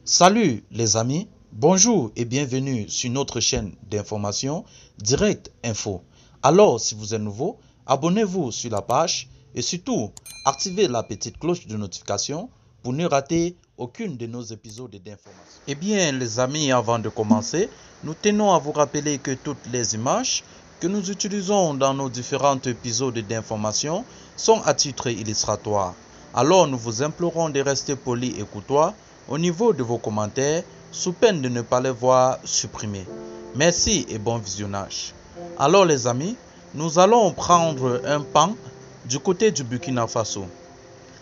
Salut les amis, bonjour et bienvenue sur notre chaîne d'information Direct Info. Alors si vous êtes nouveau, abonnez-vous sur la page et surtout activez la petite cloche de notification pour ne rater aucune de nos épisodes d'information. Eh bien les amis, avant de commencer, nous tenons à vous rappeler que toutes les images que nous utilisons dans nos différents épisodes d'information sont à titre illustratoire. Alors nous vous implorons de rester polis et courtois au niveau de vos commentaires, sous peine de ne pas les voir supprimés. Merci et bon visionnage. Alors les amis, nous allons prendre un pan du côté du Burkina Faso.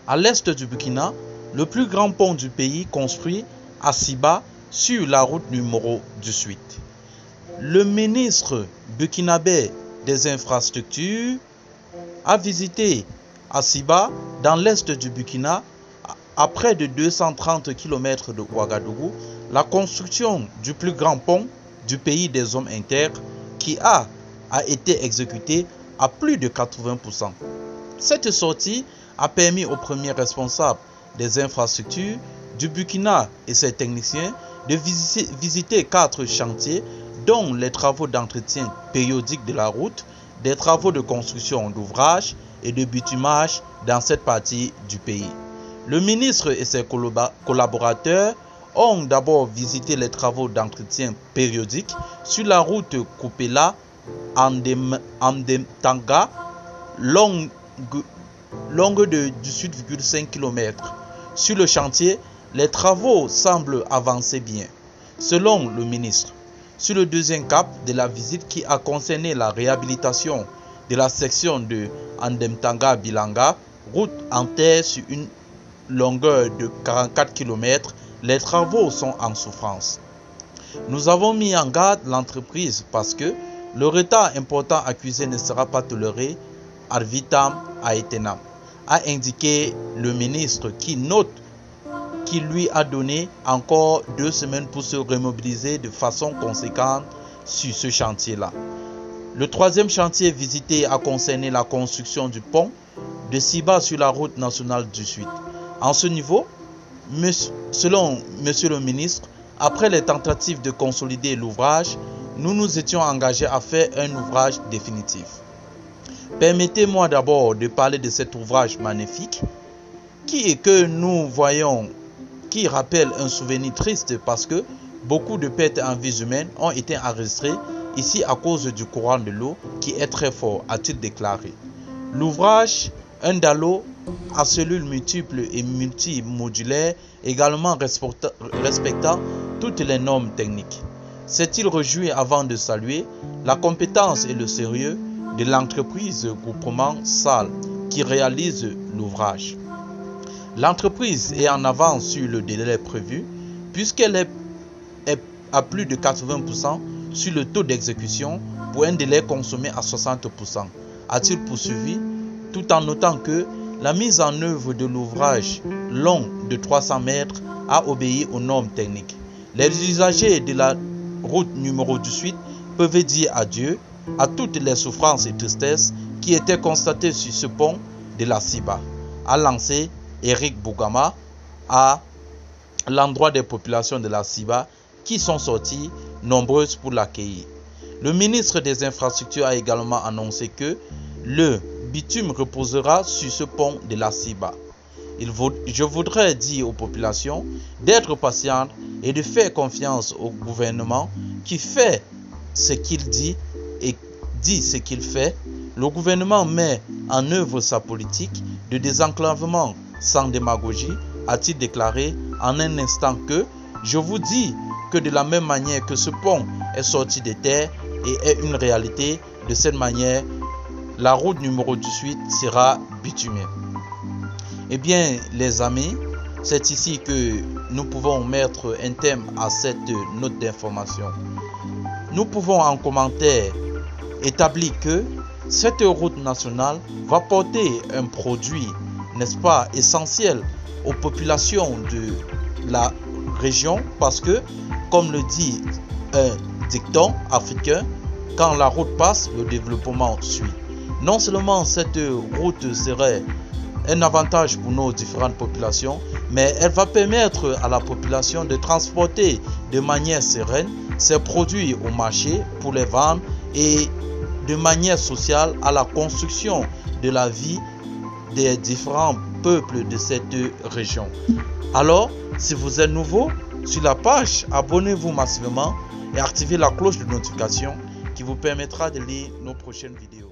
À l'est du Burkina, le plus grand pont du pays construit à Siba sur la route numéro 18. Le ministre burkinabé des infrastructures a visité à Siba, dans l'est du Burkina, à près de 230 km de Ouagadougou, la construction du plus grand pont du pays des hommes intègres qui a été exécutée à plus de 80%. Cette sortie a permis aux premiers responsables des infrastructures du Burkina et ses techniciens de visiter 4 chantiers, dont les travaux d'entretien périodique de la route, des travaux de construction d'ouvrages et de bitumage dans cette partie du pays. Le ministre et ses collaborateurs ont d'abord visité les travaux d'entretien périodique sur la route Koupela Andemtanga, longue de 18,5 km. Sur le chantier, les travaux semblent avancer bien, selon le ministre. Sur le deuxième cap de la visite qui a concerné la réhabilitation de la section de Andemtanga-Bilanga, route en terre sur une longueur de 44 km, les travaux sont en souffrance. Nous avons mis en garde l'entreprise parce que le retard important accusé ne sera pas toléré ad vitam aeternam, a indiqué le ministre qui note qu'il lui a donné encore 2 semaines pour se remobiliser de façon conséquente sur ce chantier-là. Le troisième chantier visité a concerné la construction du pont de Siba sur la route nationale 18. En ce niveau, selon Monsieur le ministre, après les tentatives de consolider l'ouvrage, nous nous étions engagés à faire un ouvrage définitif. Permettez-moi d'abord de parler de cet ouvrage magnifique qui rappelle un souvenir triste parce que beaucoup de pertes en vies humaines ont été enregistrées ici à cause du courant de l'eau qui est très fort, a-t-il déclaré. L'ouvrage, un dallo à cellules multiples et multimodulaires, également respectant toutes les normes techniques. S'est-il réjoui avant de saluer la compétence et le sérieux de l'entreprise groupement SAL qui réalise l'ouvrage. L'entreprise est en avance sur le délai prévu puisqu'elle est à plus de 80% sur le taux d'exécution pour un délai consommé à 60%, a-t-il poursuivi, tout en notant que la mise en œuvre de l'ouvrage long de 300 mètres a obéi aux normes techniques. Les usagers de la route numéro 18 peuvent dire adieu à toutes les souffrances et tristesses qui étaient constatées sur ce pont de la Siba, a lancé Eric Bougama à l'endroit des populations de la Siba qui sont sorties nombreuses pour l'accueillir. Le ministre des Infrastructures a également annoncé que le bitume reposera sur ce pont de la Siba. Je voudrais dire aux populations d'être patientes et de faire confiance au gouvernement qui fait ce qu'il dit et dit ce qu'il fait. Le gouvernement met en œuvre sa politique de désenclavement sans démagogie, a-t-il déclaré en un instant que je vous dis que de la même manière que ce pont est sorti de terre et est une réalité, de cette manière, la route numéro 18 sera bitumée. Eh bien, les amis, c'est ici que nous pouvons mettre un thème à cette note d'information. Nous pouvons en commentaire établir que cette route nationale va porter un produit, n'est-ce pas, essentiel aux populations de la région parce que, comme le dit un dicton africain, quand la route passe, le développement suit. Non seulement cette route serait un avantage pour nos différentes populations, mais elle va permettre à la population de transporter de manière sereine ses produits au marché pour les vendre et de manière sociale à la construction de la vie des différents peuples de cette région. Alors, si vous êtes nouveau sur la page, abonnez-vous massivement et activez la cloche de notification qui vous permettra de lire nos prochaines vidéos.